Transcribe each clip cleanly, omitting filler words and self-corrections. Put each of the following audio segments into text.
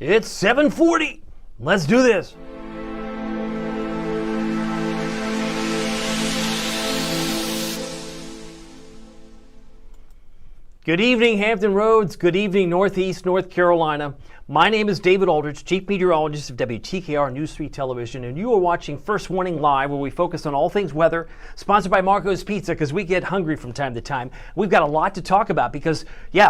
It's 7:40. Let's do this. Good evening, Hampton Roads. Good evening, Northeast North Carolina. My name is David Aldrich, Chief Meteorologist of WTKR News 3 Television, and you are watching First Warning Live, where we focus on all things weather, sponsored by Marco's Pizza, because we get hungry from time to time. We've got a lot to talk about because,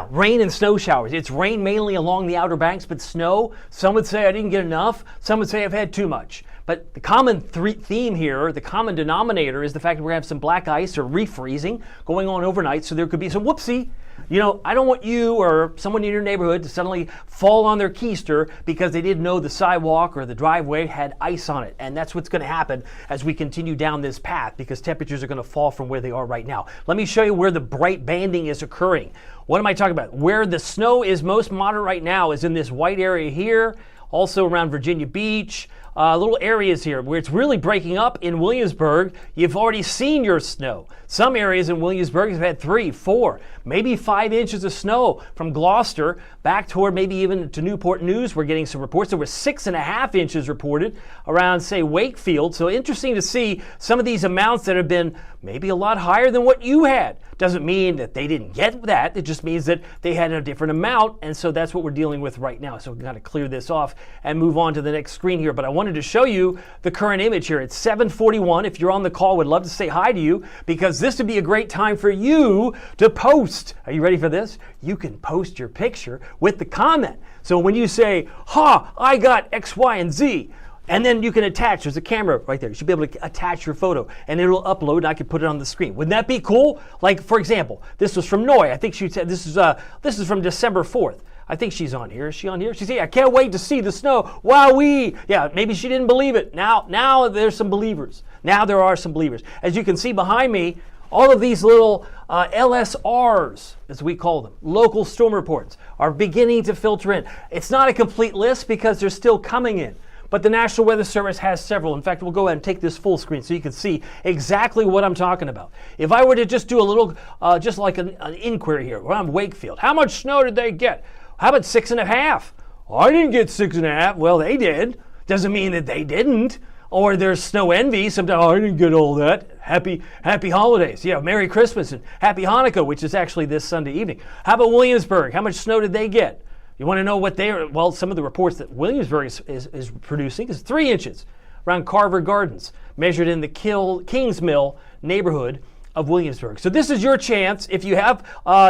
rain and snow showers. It's rain mainly along the Outer Banks, but snow, some would say I didn't get enough, some would say I've had too much. But the common theme here, the common denominator, is the fact that we're going to have some black ice or refreezing going on overnight, so there could be some whoopsie. I don't want you or someone in your neighborhood to suddenly fall on their keister because they didn't know the sidewalk or the driveway had ice on it. And that's what's going to happen as we continue down this path, because temperatures are going to fall from where they are right now. Let me show you where the bright banding is occurring. What am I talking about? Where the snow is most moderate right now is in this white area here, also around Virginia Beach. Little areas here where it's really breaking up in Williamsburg. You've already seen your snow. Some areas in Williamsburg have had 3, 4, maybe 5 inches of snow from Gloucester back toward maybe even to Newport News. We're getting some reports. There were 6.5 inches reported around, say, Wakefield. So interesting to see some of these amounts that have been maybe a lot higher than what you had. Doesn't mean that they didn't get that. It just means that they had a different amount. And so that's what we're dealing with right now. So we've got to clear this off and move on to the next screen here. But I wanted to show you the current image here. It's 7:41. If you're on the call, would love to say hi to you, because this would be a great time for you to post. Are you ready for this? You can post your picture with the comment. So when you say, I got X, Y, and Z, and then you can attach, there's a camera right there. You should be able to attach your photo and it'll upload and I can put it on the screen. Wouldn't that be cool? Like, for example, this was from Noy. I think she said this is from December 4th. I think she's on here. Is she on here? She said, I can't wait to see the snow. Wowee. Yeah, maybe she didn't believe it. Now there's some believers. Now there are some believers. As you can see behind me, all of these little LSRs, as we call them, local storm reports, are beginning to filter in. It's not a complete list because they're still coming in. But the National Weather Service has several. In fact, we'll go ahead and take this full screen so you can see exactly what I'm talking about. If I were to just do a little, just like an inquiry here around Wakefield, how much snow did they get? How about 6.5? I didn't get 6.5. Well, they did. Doesn't mean that they didn't. Or there's snow envy. Sometimes, I didn't get all that. Happy holidays. Yeah, Merry Christmas and Happy Hanukkah, which is actually this Sunday evening. How about Williamsburg? How much snow did they get? You want to know what some of the reports that Williamsburg is producing is 3 inches around Carver Gardens, measured in the Kings Mill neighborhood of Williamsburg. So this is your chance. If you have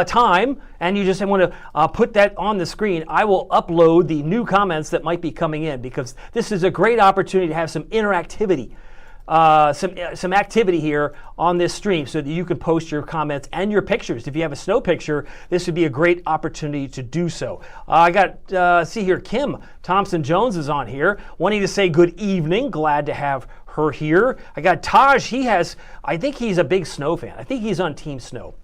time and you just want to put that on the screen, I will upload the new comments that might be coming in, because this is a great opportunity to have some interactivity. Some activity here on this stream so that you can post your comments and your pictures. If you have a snow picture, this would be a great opportunity to do so. I got, see here, Kim Thompson-Jones is on here, wanting to say good evening. Glad to have her here. I got Taj. I think he's a big snow fan. I think he's on Team Snow.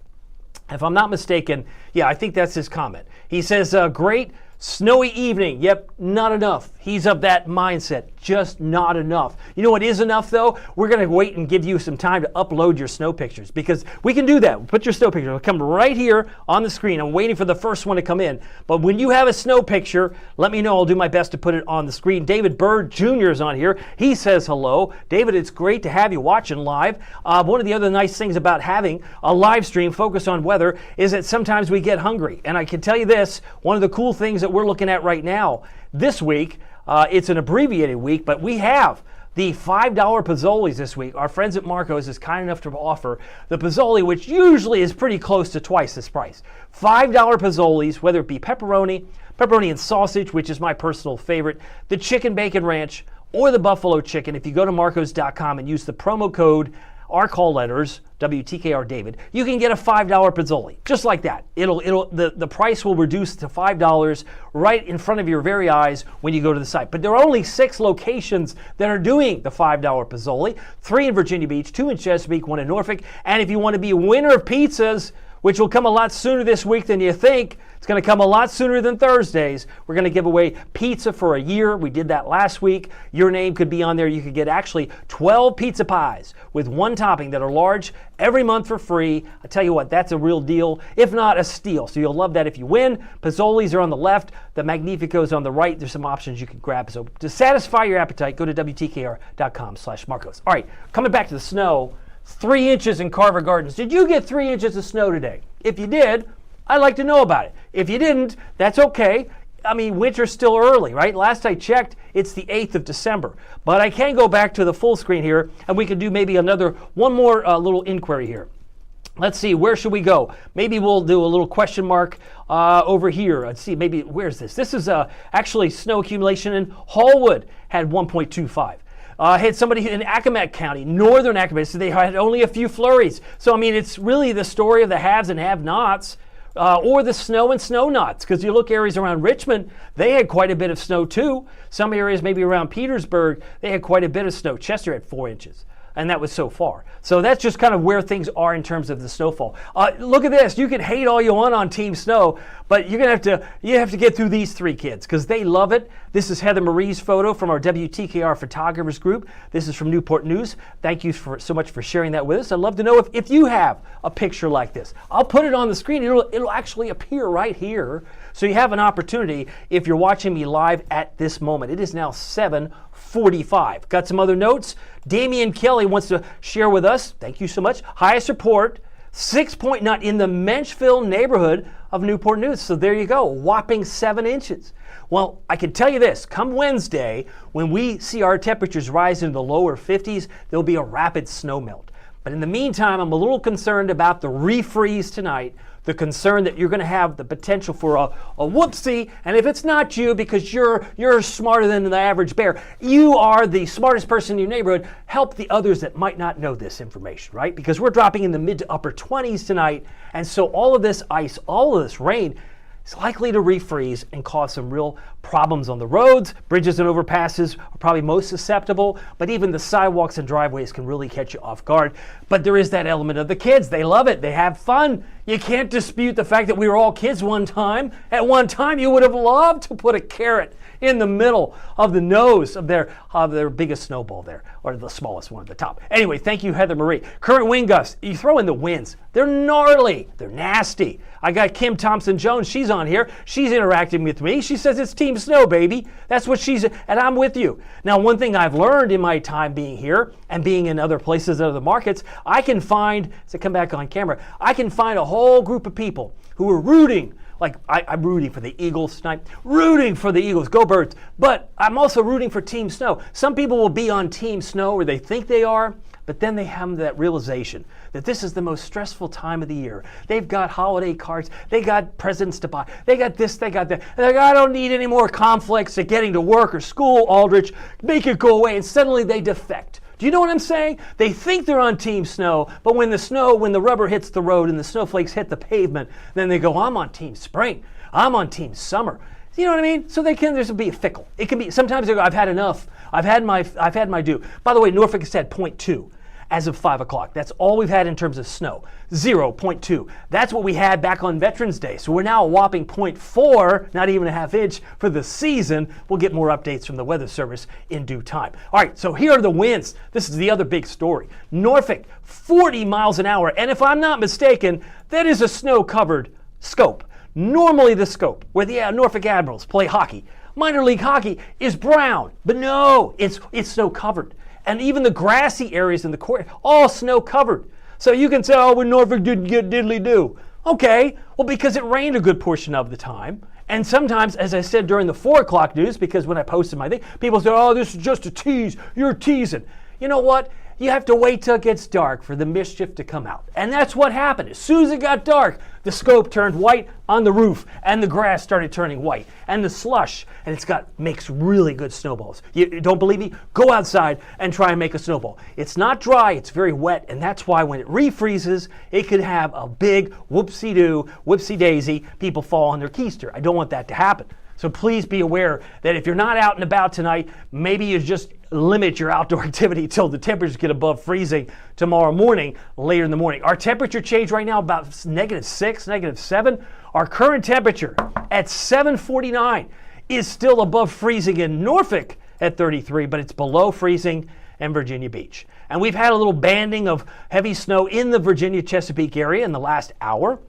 If I'm not mistaken, I think that's his comment. He says, great snowy evening. Yep, not enough. He's of that mindset. Just not enough. You know what is enough, though? We're going to wait and give you some time to upload your snow pictures, because we can do that. Put your snow picture. It'll come right here on the screen. I'm waiting for the first one to come in. But when you have a snow picture, let me know. I'll do my best to put it on the screen. David Bird Jr. is on here. He says hello. David, it's great to have you watching live. One of the other nice things about having a live stream focused on weather is that sometimes we get hungry. And I can tell you this, one of the cool things that we're looking at right now this week, it's an abbreviated week, but we have the $5 Pozzolis this week. Our friends at Marco's is kind enough to offer the Pozzoli, which usually is pretty close to twice this price. $5 Pozzolis, whether it be pepperoni and sausage, which is my personal favorite, the chicken bacon ranch, or the buffalo chicken. If you go to marcos.com and use the promo code, our call letters, WTKR David, you can get a $5 Pozzoli, just like that. The price will reduce to $5 right in front of your very eyes when you go to the site. But there are only 6 locations that are doing the $5 Pozzoli, 3 in Virginia Beach, 2 in Chesapeake, 1 in Norfolk. And if you want to be a winner of pizzas, which will come a lot sooner this week than you think. It's going to come a lot sooner than Thursdays. We're going to give away pizza for a year. We did that last week. Your name could be on there. You could get actually 12 pizza pies with one topping that are large every month for free. I tell you what, that's a real deal, if not a steal. So you'll love that if you win. Pozzolis are on the left. The Magnifico's on the right. There's some options you can grab. So to satisfy your appetite, go to WTKR.com/Marcos. All right, coming back to the snow, 3 inches in Carver Gardens. Did you get 3 inches of snow today? If you did, I'd like to know about it. If you didn't, that's okay. I mean, winter's still early, right? Last I checked, it's the 8th of December. But I can go back to the full screen here, and we can do maybe one more little inquiry here. Let's see, where should we go? Maybe we'll do a little question mark over here. Let's see, maybe, where's this? This is actually snow accumulation in Hallwood, had 1.25. Had somebody in Accomack County, northern Accomack, so they had only a few flurries. So, I mean, it's really the story of the haves and have-nots. Or the snow and snow-nots, because you look areas around Richmond, they had quite a bit of snow too. Some areas maybe around Petersburg, they had quite a bit of snow. Chester had 4 inches, and that was so far. So that's just kind of where things are in terms of the snowfall. Look at this. You can hate all you want on Team Snow, but you're gonna have to get through these 3 kids because they love it. This is Heather Marie's photo from our WTKR photographers group. This is from Newport News. Thank you so much for sharing that with us. I'd love to know if you have a picture like this. I'll put it on the screen. It'll actually appear right here. So you have an opportunity if you're watching me live at this moment. It is now 7:45. Got some other notes. Damian Kelly wants to share with us, thank you so much, highest report, 6.9 in the Menchville neighborhood of Newport News. So there you go, whopping 7 inches. Well, I can tell you this, come Wednesday, when we see our temperatures rise into the lower 50s, there'll be a rapid snow melt. But in the meantime, I'm a little concerned about the refreeze tonight, the concern that you're going to have the potential for a whoopsie, and if it's not you because you're smarter than the average bear, you are the smartest person in your neighborhood, help the others that might not know this information, right? Because we're dropping in the mid to upper 20s tonight, and so all of this ice, all of this rain, is likely to refreeze and cause some real problems on the roads. Bridges and overpasses are probably most susceptible, but even the sidewalks and driveways can really catch you off guard. But there is that element of the kids. They love it. They have fun. You can't dispute the fact that we were all kids one time. At one time, you would have loved to put a carrot in the middle of the nose of their biggest snowball there, or the smallest one at the top. Anyway, thank you, Heather Marie. Current wind gusts, you throw in the winds. They're gnarly. They're nasty. I got Kim Thompson-Jones. She's on here. She's interacting with me. She says it's Team Snow, baby. That's what and I'm with you. Now, one thing I've learned in my time being here and being in other places, other markets, I can find, as I come back on camera, I can find a whole group of people who are rooting. Like, I'm rooting for the Eagles tonight, rooting for the Eagles, go Birds, but I'm also rooting for Team Snow. Some people will be on Team Snow or they think they are, but then they have that realization that this is the most stressful time of the year. They've got holiday cards, they got presents to buy, they got this, they got that. And they're like, I don't need any more conflicts at getting to work or school, Aldrich, make it go away, and suddenly they defect. Do you know what I'm saying? They think they're on Team Snow, but when the rubber hits the road and the snowflakes hit the pavement, then they go, I'm on Team Spring. I'm on Team Summer. You know what I mean? So there's be fickle. It can be, sometimes they go, I've had enough. I've had my due. By the way, Norfolk has had 0.2 as of 5 o'clock. That's all we've had in terms of snow. 0.2. That's what we had back on Veterans Day. So we're now a whopping 0.4, not even a half inch for the season. We'll get more updates from the Weather Service in due time. All right, so here are the winds. This is the other big story. Norfolk, 40 miles an hour. And if I'm not mistaken, that is a snow-covered scope. Normally the scope where the Norfolk Admirals play hockey, minor league hockey, is brown. But no, it's snow-covered. And even the grassy areas in the court, all snow covered. So you can say, oh, well, Norfolk didn't get diddly-do. Okay, well, because it rained a good portion of the time. And sometimes, as I said during the 4 o'clock news, because when I posted my thing, people say, oh, this is just a tease. You're teasing. You know what? You have to wait till it gets dark for the mischief to come out. And that's what happened. As soon as it got dark, the scope turned white on the roof, and the grass started turning white, and the slush, and makes really good snowballs. You don't believe me? Go outside and try and make a snowball. It's not dry, it's very wet, and that's why when it refreezes, it could have a big whoopsie-doo, whoopsie-daisy, people fall on their keister. I don't want that to happen. So please be aware that if you're not out and about tonight, maybe you just limit your outdoor activity till the temperatures get above freezing tomorrow morning, later in the morning. Our temperature change right now about -6, -7. Our current temperature at 7:49 is still above freezing in Norfolk at 33, but it's below freezing in Virginia Beach. And we've had a little banding of heavy snow in the Virginia Chesapeake area in the last hour.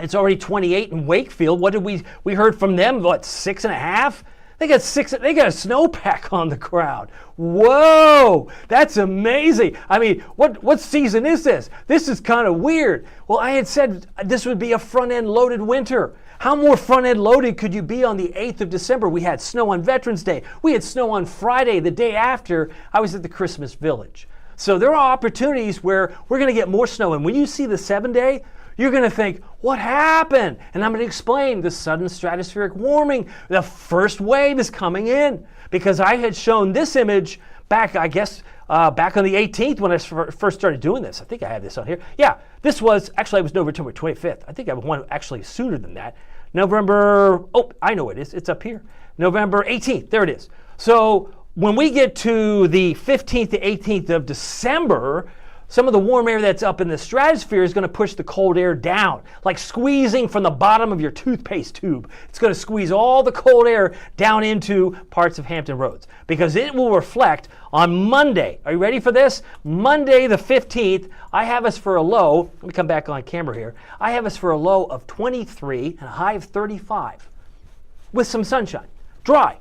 It's already 28 in Wakefield. What did we heard from them? What, 6.5? They got a snowpack on the ground. Whoa, that's amazing. I mean, what season is this? This is kind of weird. Well, I had said this would be a front-end loaded winter. How more front-end loaded could you be on the 8th of December? We had snow on Veterans Day. We had snow on Friday, the day after I was at the Christmas Village. So there are opportunities where we're going to get more snow. And when you see the 7-day, you're going to think, what happened? And I'm going to explain the sudden stratospheric warming. The first wave is coming in, because I had shown this image back, I guess, back on the 18th when I first started doing this. I think I have this on here. Yeah, this was, actually, it was November 25th. I think I have one actually sooner than that. November, oh, I know it is. It's up here. November 18th. There it is. So when we get to the 15th to 18th of December, some of the warm air that's up in the stratosphere is going to push the cold air down, like squeezing from the bottom of your toothpaste tube. It's going to squeeze all the cold air down into parts of Hampton Roads, because it will reflect on Monday. Are you ready for this? Monday the 15th, I have us for a low, let me come back on camera here. I have us for a low of 23 and a high of 35 with some sunshine. Dry,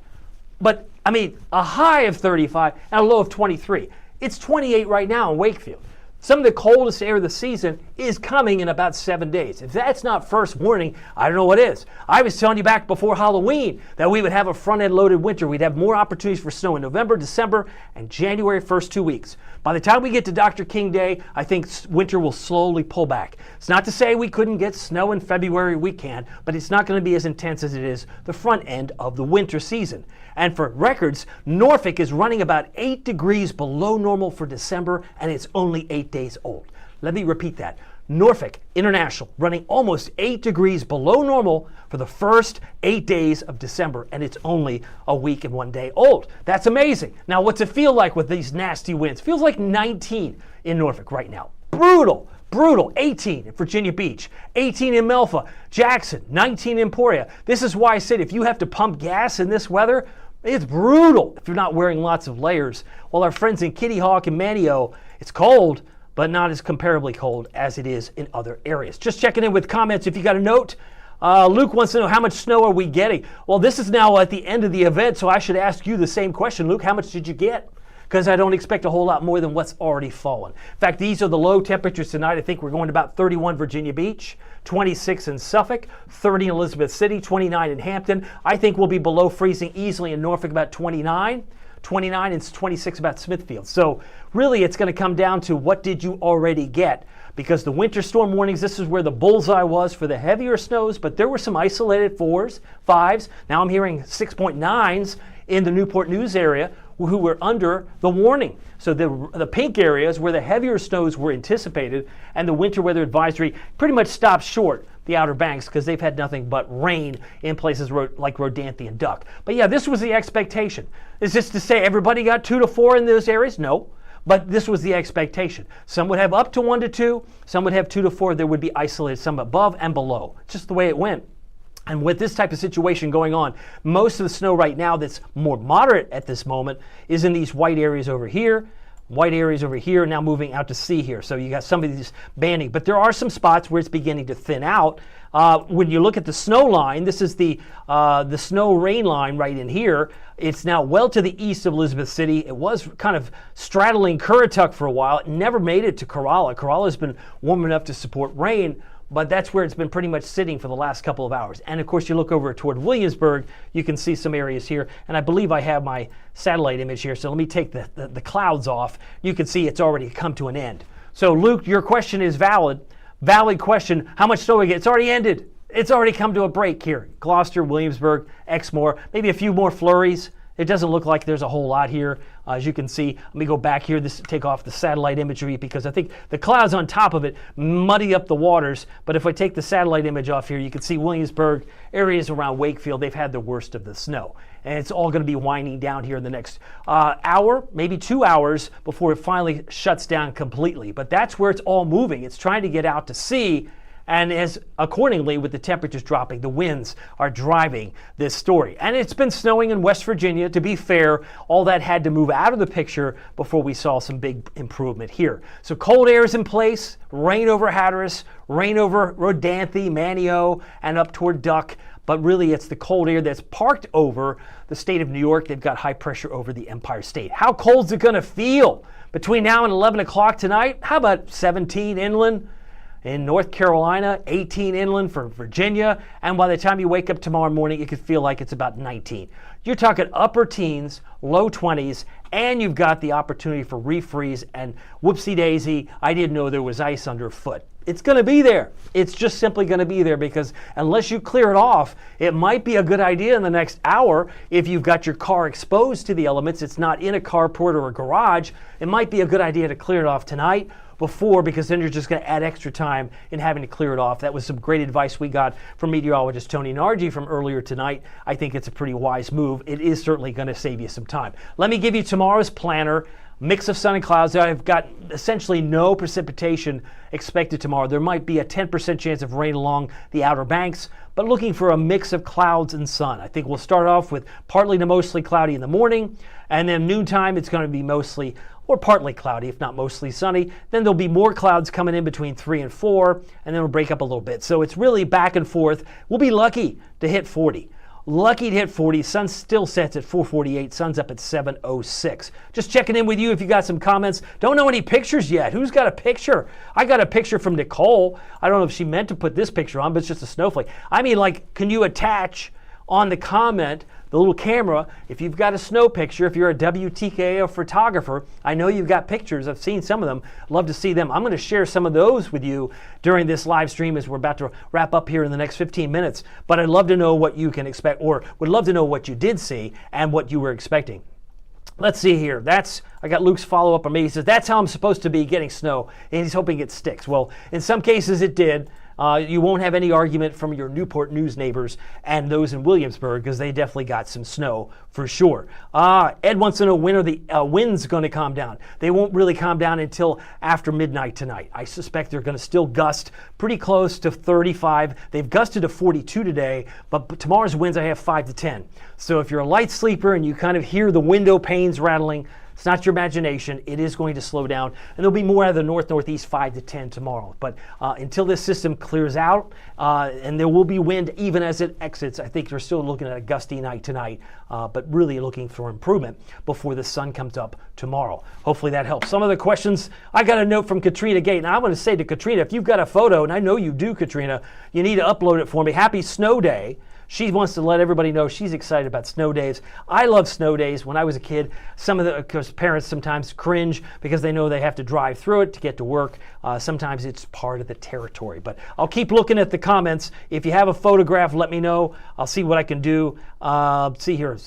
but I mean a high of 35 and a low of 23. It's 28 right now in Wakefield. Some of the coldest air of the season is coming in about 7 days. If that's not first warning, I don't know what is. I was telling you back before Halloween that we would have a front-end loaded winter. We'd have more opportunities for snow in November, December, and January first 2 weeks. By the time we get to Dr. King Day, I think winter will slowly pull back. It's not to say we couldn't get snow in February, we can, but it's not going to be as intense as it is the front end of the winter season. And for records, Norfolk is running about 8 degrees below normal for December, and it's only 8 days old. Let me repeat that. Norfolk International running almost 8 degrees below normal for the first 8 days of December, and it's only a week and 1 day old. That's amazing. Now, what's it feel like with these nasty winds? Feels like 19 in Norfolk right now. Brutal. Brutal. 18 in Virginia Beach, 18 in Melfa, Jackson, 19 in Emporia. This is why I said if you have to pump gas in this weather, it's brutal if you're not wearing lots of layers. While our friends in Kitty Hawk and Manio, it's cold, but not as comparably cold as it is in other areas. Just checking in with comments if you got a note. Luke wants to know, how much snow are we getting? Well, this is now at the end of the event, so I should ask you the same question. Luke, how much did you get? Because I don't expect a whole lot more than what's already fallen. In fact, these are the low temperatures tonight. I think we're going to about 31 Virginia Beach, 26 in Suffolk, 30 in Elizabeth City, 29 in Hampton. I think we'll be below freezing easily in Norfolk, about 29 and 26 about Smithfield. So really it's going to come down to what did you already get, because the winter storm warnings, this is where the bullseye was for the heavier snows, but there were some isolated 4s, 5s. Now I'm hearing 6.9s in the Newport News area who were under the warning. So the pink areas where the heavier snows were anticipated and the winter weather advisory pretty much stopped short the Outer Banks, because they've had nothing but rain in places like Rodanthe and Duck. But yeah, this was the expectation. Is this to say everybody got 2 to 4 in those areas? No. But this was the expectation. Some would have up to 1 to 2, some would have 2 to 4. There would be isolated, some above and below. Just the way it went. And with this type of situation going on, most of the snow right now that's more moderate at this moment is in these white areas over here, now moving out to sea here. So you got some of these banding, but there are some spots where it's beginning to thin out. When you look at the snow line, this is the snow rain line right in here. It's now well to the east of Elizabeth City. It was kind of straddling Currituck for a while. It never made it to Corolla. Corolla's been warm enough to support rain, but that's where it's been pretty much sitting for the last couple of hours. And of course, you look over toward Williamsburg, you can see some areas here. And I believe I have my satellite image here. So let me take the clouds off. You can see it's already come to an end. So Luke, your question is valid. Valid question. How much snow we get? It's already ended. It's already come to a break here. Gloucester, Williamsburg, Exmoor, maybe a few more flurries. It doesn't look like there's a whole lot here. As you can see, let me go back here, take off the satellite imagery because I think the clouds on top of it muddy up the waters. But if I take the satellite image off here, you can see Williamsburg, areas around Wakefield, they've had the worst of the snow. And it's all going to be winding down here in the next hour, maybe 2 hours before it finally shuts down completely. But that's where it's all moving. It's trying to get out to sea. And as accordingly, with the temperatures dropping, the winds are driving this story. And it's been snowing in West Virginia. To be fair, all that had to move out of the picture before we saw some big improvement here. So cold air is in place, rain over Hatteras, rain over Rodanthe, Manio, and up toward Duck. But really, it's the cold air that's parked over the state of New York. They've got high pressure over the Empire State. How cold is it going to feel between now and 11 o'clock tonight? How about 17 inland? In North Carolina, 18 inland for Virginia, and by the time you wake up tomorrow morning, it could feel like it's about 19. You're talking upper teens, low 20s, and you've got the opportunity for refreeze, and whoopsie daisy, I didn't know there was ice underfoot. It's going to be there. It's just simply going to be there because unless you clear it off, it might be a good idea in the next hour if you've got your car exposed to the elements, it's not in a carport or a garage, it might be a good idea to clear it off tonight because then you're just going to add extra time in having to clear it off. That was some great advice we got from meteorologist Tony Nargi from earlier tonight. I think it's a pretty wise move. It is certainly going to save you some time. Let me give you tomorrow's planner. Mix of sun and clouds. I've got essentially no precipitation expected tomorrow. There might be a 10% chance of rain along the Outer Banks, but looking for a mix of clouds and sun. I think we'll start off with partly to mostly cloudy in the morning, and then noontime it's going to be mostly or partly cloudy, if not mostly sunny. Then there'll be more clouds coming in between 3 and 4, and then we'll break up a little bit. So it's really back and forth. We'll be lucky to hit 40. Lucky to hit 40. Sun still sets at 4:48. Sun's up at 7:06. Just checking in with you if you got some comments. Don't know any pictures yet. Who's got a picture? I got a picture from Nicole. I don't know if she meant to put this picture on, but it's just a snowflake. I mean, like, can you attach on the comment the little camera if you've got a snow picture? If you're a WTKR photographer, I know you've got pictures. I've seen some of them. Love to see them. I'm going to share some of those with you during this live stream as we're about to wrap up here in the next 15 minutes. But I'd love to know what you can expect, or would love to know what you did see and what you were expecting. Let's see here. I got Luke's follow-up on me. He says, that's how I'm supposed to be getting snow, and he's hoping it sticks. Well, in some cases it did. You won't have any argument from your Newport News neighbors and those in Williamsburg because they definitely got some snow for sure. Ed wants to know when are the winds going to calm down. They won't really calm down until after midnight tonight. I suspect they're going to still gust pretty close to 35. They've gusted to 42 today, but tomorrow's winds I have 5 to 10. So if you're a light sleeper and you kind of hear the window panes rattling, it's not your imagination. It is going to slow down, and there'll be more out of the northeast 5 to 10 tomorrow. But until this system clears out, and there will be wind even as it exits, I think you're still looking at a gusty night tonight, but really looking for improvement before the sun comes up tomorrow. Hopefully that helps. Some of the questions, I got a note from Katrina Gate, and I want to say to Katrina, if you've got a photo, and I know you do, Katrina, you need to upload it for me. Happy snow day. She wants to let everybody know she's excited about snow days. I love snow days. When I was a kid, some of the parents sometimes cringe because they know they have to drive through it to get to work. Sometimes it's part of the territory. But I'll keep looking at the comments. If you have a photograph, let me know. I'll see what I can do. Let's see here.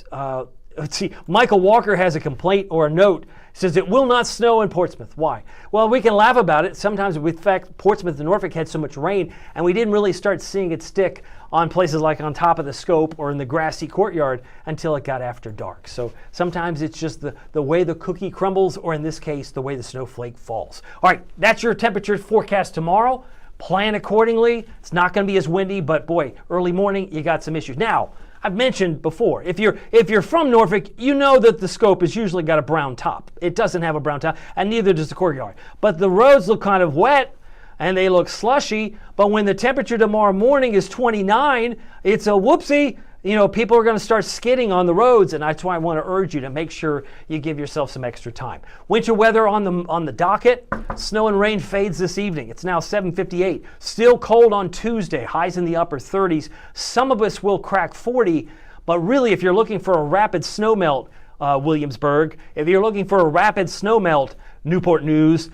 Let's see. Michael Walker has a complaint or a note. Says it will not snow in Portsmouth. Why? Well, we can laugh about it. Sometimes, in fact, Portsmouth and Norfolk had so much rain, and we didn't really start seeing it stick on places like on top of the scope or in the grassy courtyard until it got after dark. So sometimes it's just the way the cookie crumbles, or in this case, the way the snowflake falls. All right, that's your temperature forecast tomorrow. Plan accordingly. It's not going to be as windy, but boy, early morning, you got some issues. Now, I've mentioned before, if you're from Norfolk, you know that the scope has usually got a brown top. It doesn't have a brown top, and neither does the courtyard. But the roads look kind of wet, and they look slushy, but when the temperature tomorrow morning is 29, it's a whoopsie. You know, people are going to start skidding on the roads, and that's why I want to urge you to make sure you give yourself some extra time. Winter weather on the docket. Snow and rain fades this evening. It's now 7:58. Still cold on Tuesday. Highs in the upper 30s. Some of us will crack 40, but really, if you're looking for a rapid snow melt, Williamsburg, if you're looking for a rapid snow melt, Newport News,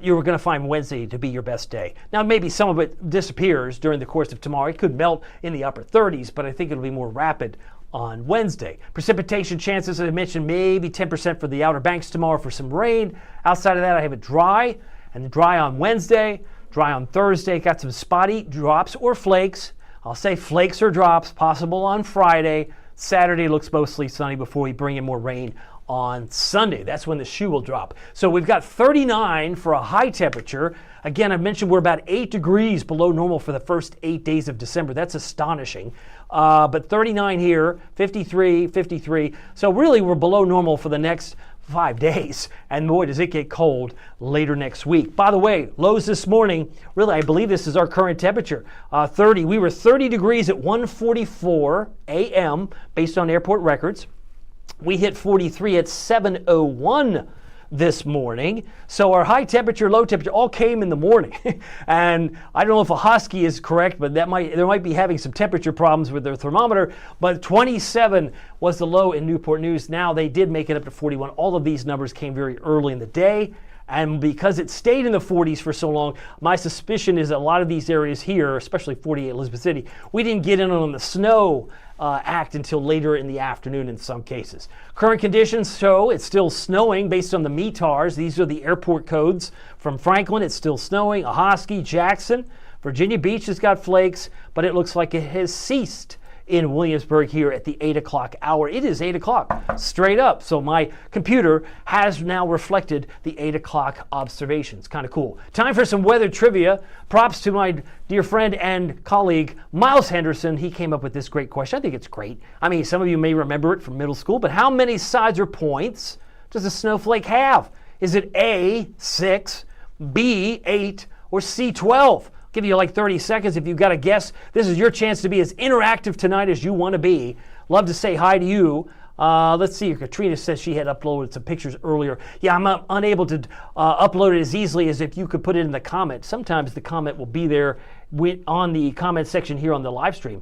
you're going to find Wednesday to be your best day. Now, maybe some of it disappears during the course of tomorrow. It could melt in the upper 30s, but I think it'll be more rapid on Wednesday. Precipitation chances, as I mentioned, maybe 10% for the Outer Banks tomorrow for some rain. Outside of that, I have it dry, and dry on Wednesday, dry on Thursday. Got some spotty drops or flakes. I'll say flakes or drops possible on Friday. Saturday looks mostly sunny before we bring in more rain on Sunday. That's when the shoe will drop. So we've got 39 for a high temperature. Again, I mentioned we're about 8 degrees below normal for the first 8 days of December. That's astonishing. But 39 here, 53, 53. So really we're below normal for the next 5 days. And boy, does it get cold later next week. By the way, lows this morning, really, I believe this is our current temperature, 30. We were 30 degrees at 1:44 a.m. based on airport records. We hit 43 at 7:01 this morning. So our high temperature, low temperature all came in the morning. And I don't know if a Husky is correct, but there might be having some temperature problems with their thermometer. But 27 was the low in Newport News. Now they did make it up to 41. All of these numbers came very early in the day. And because it stayed in the 40s for so long, my suspicion is that a lot of these areas here, especially 48 Elizabeth City, we didn't get in on the snow act until later in the afternoon in some cases. Current conditions show it's still snowing based on the METARs. These are the airport codes from Franklin. It's still snowing. Ahoskie, Jackson, Virginia Beach has got flakes, but it looks like it has ceased in Williamsburg here at the 8 o'clock hour. It is 8 o'clock, straight up. So my computer has now reflected the 8 o'clock observations. Kind of cool. Time for some weather trivia. Props to my dear friend and colleague, Miles Henderson. He came up with this great question. I think it's great. I mean, some of you may remember it from middle school, but how many sides or points does a snowflake have? Is it A, 6, B, 8, or C, 12? Give you like 30 seconds if you've got a guess. This is your chance to be as interactive tonight as you want to be. Love to say hi to you. Let's see. Katrina says she had uploaded some pictures earlier. Yeah, I'm unable to upload it as easily as if you could put it in the comment. Sometimes the comment will be there on the comment section here on the live stream.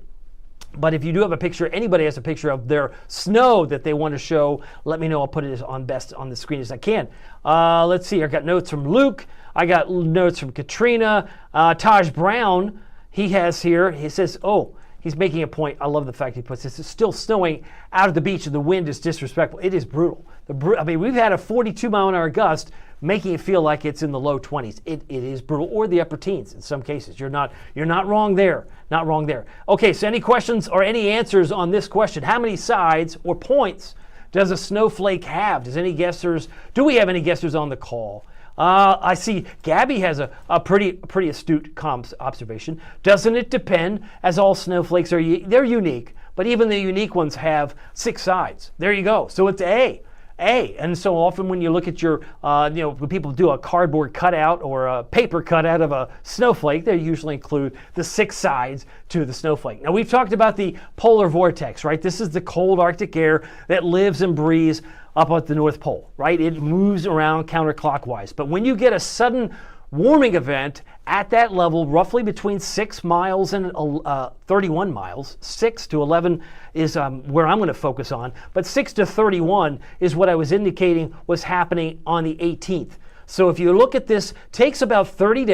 But if you do have a picture, anybody has a picture of their snow that they want to show, let me know. I'll put it on best on the screen as I can. Let's see. I got notes from Luke. I got notes from Katrina. Taj Brown, he has here. He says, oh, he's making a point. I love the fact he puts this. It's still snowing out of the beach and the wind is disrespectful. It is brutal. I mean, we've had a 42-mile-an-hour gust making it feel like it's in the low 20s. It is brutal, or the upper teens in some cases. You're not wrong there. Not wrong there. Okay, so any questions or any answers on this question? How many sides or points does a snowflake have? Do we have any guessers on the call? I see Gabby has a pretty astute observation. Doesn't it depend, as all snowflakes they're unique, but even the unique ones have 6 sides. There you go. So it's A. And so often when you look at your, when people do a cardboard cutout or a paper cutout of a snowflake, they usually include the 6 sides to the snowflake. Now we've talked about the polar vortex, right? This is the cold Arctic air that lives and breathes up at the North Pole, right? It moves around counterclockwise. But when you get a sudden warming event at that level, roughly between 6 miles and 31 miles, 6 to 11 is where I'm going to focus on, but 6 to 31 is what I was indicating was happening on the 18th. So if you look at this, takes about 30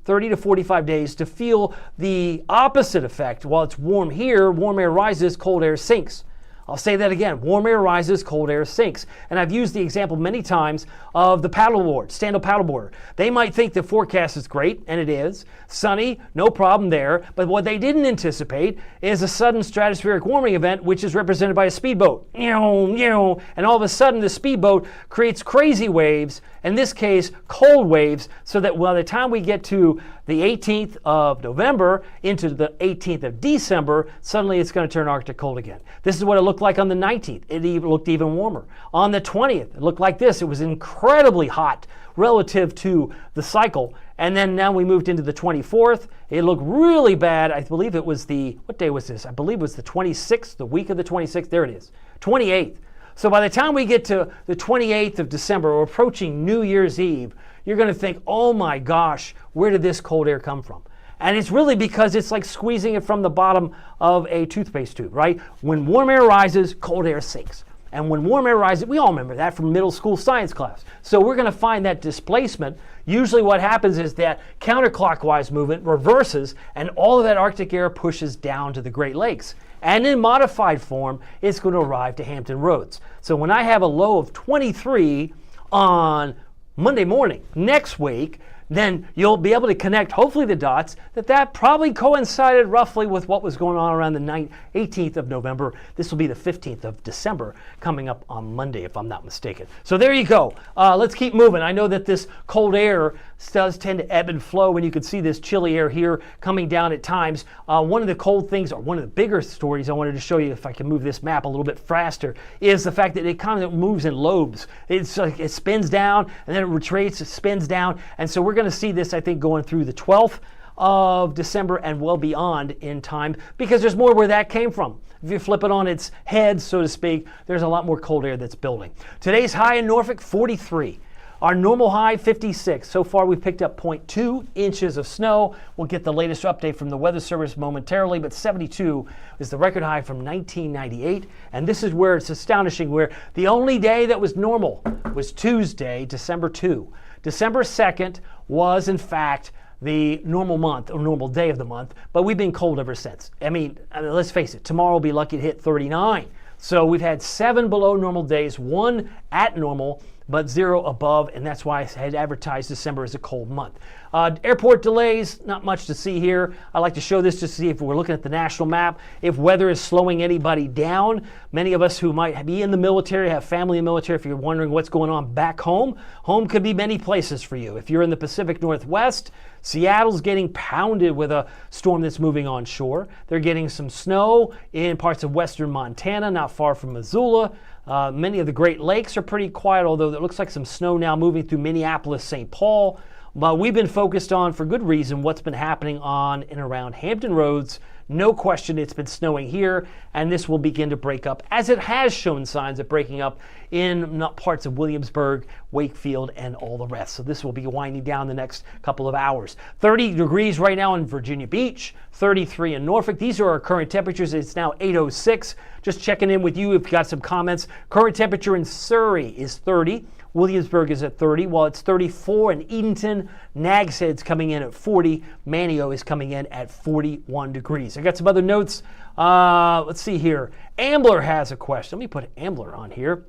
to 45 days to feel the opposite effect. While it's warm here, warm air rises, cold air sinks. I'll say that again. Warm air rises, cold air sinks. And I've used the example many times of the paddleboard, stand-up paddleboarder. They might think the forecast is great, and it is. Sunny, no problem there. But what they didn't anticipate is a sudden stratospheric warming event, which is represented by a speedboat. And all of a sudden, the speedboat creates crazy waves, in this case, cold waves, so that by the time we get to the 18th of November into the 18th of December, suddenly it's going to turn Arctic cold again. This is what it looked like on the 19th. It looked even warmer. On the 20th, it looked like this. It was incredibly hot relative to the cycle. And then now we moved into the 24th. It looked really bad. I believe it was what day was this? I believe it was the 26th, the week of the 26th. There it is, 28th. So by the time we get to the 28th of December, we're approaching New Year's Eve, you're going to think, oh my gosh, where did this cold air come from? And it's really because it's like squeezing it from the bottom of a toothpaste tube, right? When warm air rises, cold air sinks. And when warm air rises, we all remember that from middle school science class. So we're going to find that displacement. Usually what happens is that counterclockwise movement reverses and all of that Arctic air pushes down to the Great Lakes. And in modified form, it's going to arrive to Hampton Roads. So when I have a low of 23 on Monday morning next week, then you'll be able to connect, hopefully, the dots that probably coincided roughly with what was going on around the 18th of November. This will be the 15th of December coming up on Monday, if I'm not mistaken. So there you go. Let's keep moving. I know that this cold air does tend to ebb and flow, and you can see this chilly air here coming down at times. One of the cold things, or one of the bigger stories I wanted to show you, if I can move this map a little bit faster, is the fact that it kind of moves in lobes. It's like it spins down, and then it retreats, it spins down, and so we're going to see this, I think, going through the 12th of December and well beyond in time, because there's more where that came from. If you flip it on its head, so to speak, there's a lot more cold air that's building. Today's high in Norfolk, 43. Our normal high, 56. So far, we've picked up 0.2 inches of snow. We'll get the latest update from the Weather Service momentarily, but 72 is the record high from 1998. And this is where it's astonishing, where the only day that was normal was Tuesday, December 2. December 2nd was, in fact, the normal month, or normal day of the month, but we've been cold ever since. I mean, let's face it, tomorrow will be lucky to hit 39. So we've had 7 below normal days, 1 at normal, but 0 above, and that's why I had advertised December as a cold month. Airport delays, not much to see here. I like to show this to see if we're looking at the national map, if weather is slowing anybody down. Many of us who might be in the military, have family in the military, if you're wondering what's going on back home, home could be many places for you. If you're in the Pacific Northwest, Seattle's getting pounded with a storm that's moving onshore. They're getting some snow in parts of western Montana, not far from Missoula. Many of the Great Lakes are pretty quiet, although it looks like some snow now moving through Minneapolis, St. Paul. But we've been focused on, for good reason, what's been happening on and around Hampton Roads. No question it's been snowing here, and this will begin to break up, as it has shown signs of breaking up in parts of Williamsburg, Wakefield, and all the rest. So this will be winding down the next couple of hours. 30 degrees right now in Virginia Beach, 33 in Norfolk. These are our current temperatures. It's now 8:06. Just checking in with you if you got some comments. Current temperature in Surrey is 30. Williamsburg is at 30, while it's 34 in Edenton. Nags Head's coming in at 40. Manteo is coming in at 41 degrees. I got some other notes. Let's see here. Ambler has a question. Let me put Ambler on here.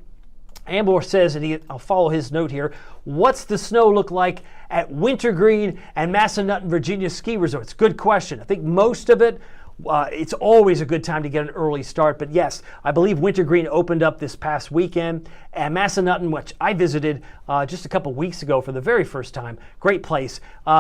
Ambler says, and I'll follow his note here, what's the snow look like at Wintergreen and Massanutten, Virginia ski resorts? Good question. I think most of it, it's always a good time to get an early start. But yes, I believe Wintergreen opened up this past weekend. And Massanutten, which I visited just a couple weeks ago for the very first time, great place.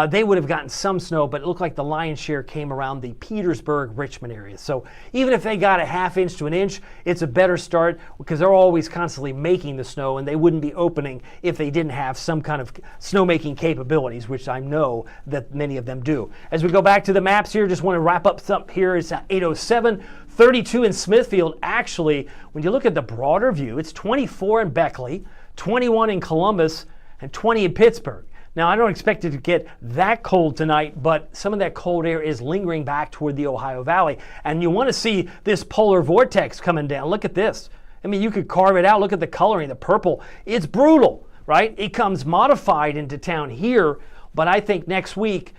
They would have gotten some snow, but it looked like the lion's share came around the Petersburg, Richmond area. So even if they got a ½ inch to an inch, it's a better start because they're always constantly making the snow, and they wouldn't be opening if they didn't have some kind of snowmaking capabilities, which I know that many of them do. As we go back to the maps here, just want to wrap up something here. It's at 8:07. 32 in Smithfield. Actually, when you look at the broader view, it's 24 in Beckley, 21 in Columbus, and 20 in Pittsburgh. Now, I don't expect it to get that cold tonight, but some of that cold air is lingering back toward the Ohio Valley. And you want to see this polar vortex coming down. Look at this. I mean, you could carve it out. Look at the coloring, the purple. It's brutal, right? It comes modified into town here, but I think next week,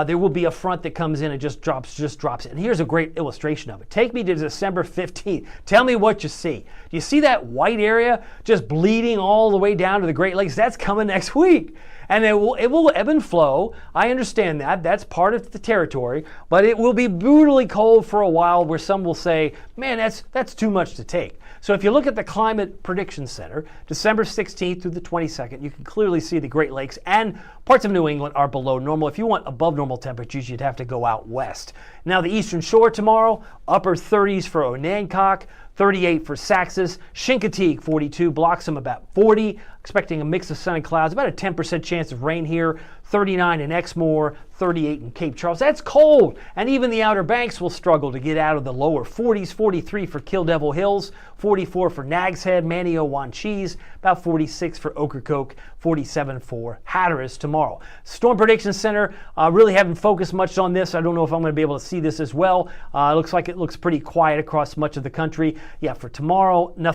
there will be a front that comes in and just drops it. And here's a great illustration of it. Take me to December 15th. Tell me what you see. Do you see that white area just bleeding all the way down to the Great Lakes? That's coming next week. And it will ebb and flow. I understand that. That's part of the territory. But it will be brutally cold for a while, where some will say, man, that's too much to take. So if you look at the Climate Prediction Center, December 16th through the 22nd, you can clearly see the Great Lakes and parts of New England are below normal. If you want above normal temperatures, you'd have to go out west. Now the Eastern Shore tomorrow, upper 30s for Onancock, 38 for Saxes, Chincoteague 42, Bloxham about 40, expecting a mix of sun and clouds, about a 10% chance of rain here, 39 in Exmoor, 38 in Cape Charles. That's cold, and even the Outer Banks will struggle to get out of the lower 40s, 43 for Kill Devil Hills, 44 for Nags Head, Manteo, Wanchese, about 46 for Ocracoke, 47 for Hatteras tomorrow. Storm Prediction Center, really haven't focused much on this. I don't know if I'm going to be able to see this as well. It looks like it looks pretty quiet across much of the country. Yeah, for tomorrow, nothing.